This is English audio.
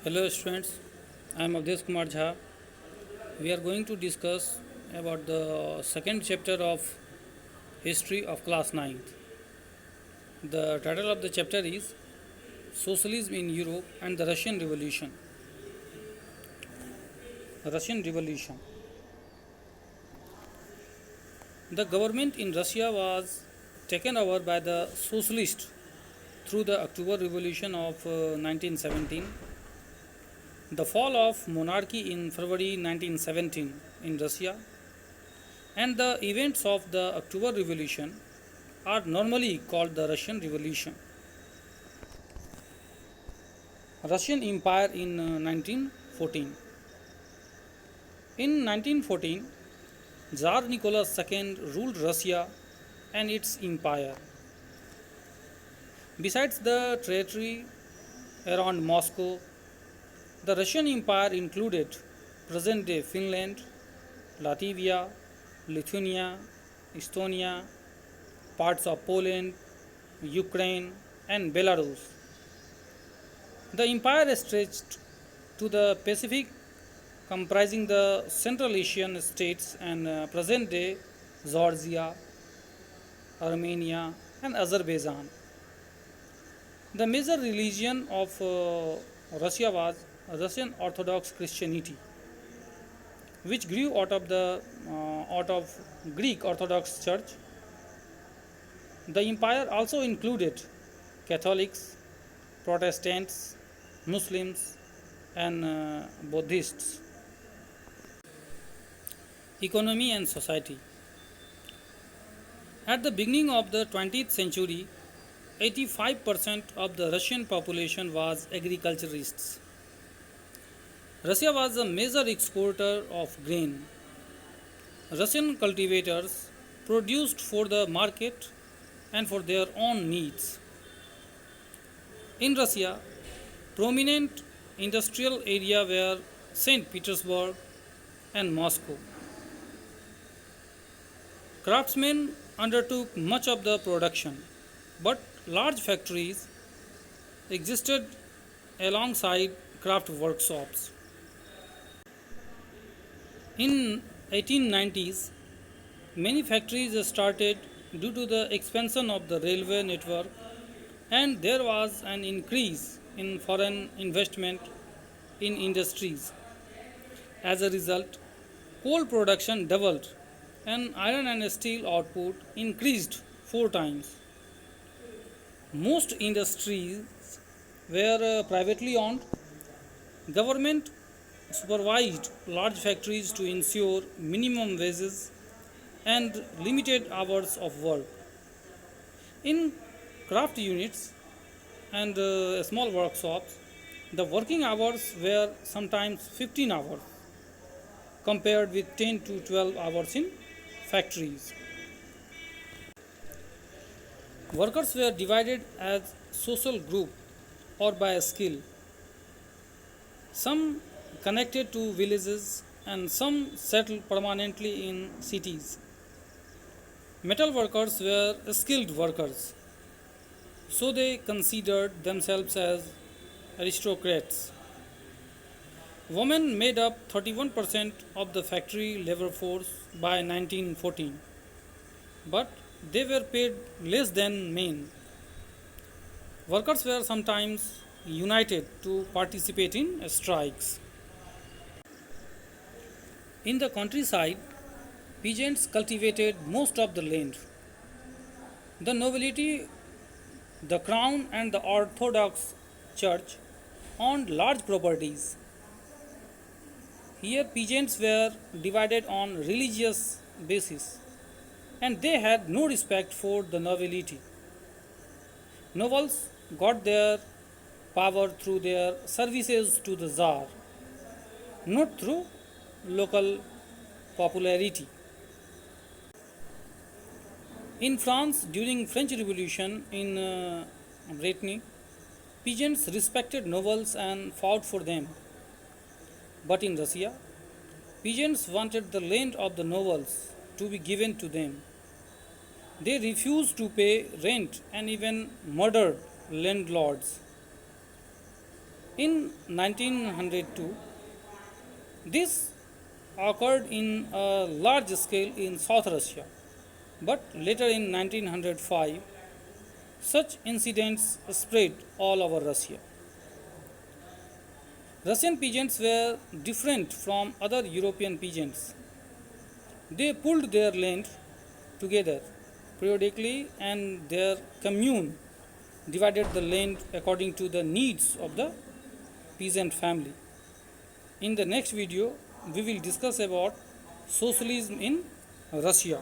Hello students, I am Avdesh Kumar Jha. We are going to discuss about the second chapter of history of class ninth. The title of the chapter is Socialism in Europe and the Russian Revolution. Russian Revolution. The government in Russia was taken over by the socialists through the October Revolution of 1917. The fall of monarchy in February 1917 in Russia and the events of the October Revolution are normally called the Russian Revolution. Russian Empire in 1914. In 1914, Tsar Nicholas II ruled Russia and its empire. Besides the territory around Moscow, the Russian Empire included present day Finland, Latvia, Lithuania, Estonia, parts of Poland, Ukraine, and Belarus. The empire stretched to the Pacific, comprising the Central Asian states and present day Georgia, Armenia, and Azerbaijan. The major religion of Russia was Russian Orthodox Christianity, which grew out of Greek Orthodox Church. The empire also included Catholics, Protestants, Muslims, and Buddhists. Economy and society. At the beginning of the 20th century, 85% of the Russian population was agriculturists. Russia was a major exporter of grain. Russian cultivators produced for the market and for their own needs. In Russia, prominent industrial areas were St. Petersburg and Moscow. Craftsmen undertook much of the production, but large factories existed alongside craft workshops. In 1890s, many factories started due to the expansion of the railway network and there was an increase in foreign investment in industries. As a result, coal production doubled and iron and steel output increased 4 times. Most industries were privately owned. Government supervised large factories to ensure minimum wages and limited hours of work. In craft units and small workshops, the working hours were sometimes 15 hours compared with 10 to 12 hours in factories. Workers were divided as social group or by skill. Some connected to villages and some settled permanently in cities. Metal workers were skilled workers, so they considered themselves as aristocrats. Women made up 31% of the factory labor force by 1914, but they were paid less than men. Workers were sometimes united to participate in strikes. In the countryside, peasants cultivated most of the land. The nobility, the crown, and the Orthodox Church owned large properties. Here, peasants were divided on religious basis, and they had no respect for the nobility. Nobles got their power through their services to the Tsar, not through local popularity. In France, during French Revolution in Brittany, peasants respected nobles and fought for them. But in Russia, peasants wanted the land of the nobles to be given to them. They refused to pay rent and even murdered landlords. In 1902, this occurred in a large scale in South Russia, but later in 1905, such incidents spread all over Russia. Russian peasants were different from other European peasants. They pulled their land together periodically, and their commune divided the land according to the needs of the peasant family. In the next video, we will discuss about socialism in Russia.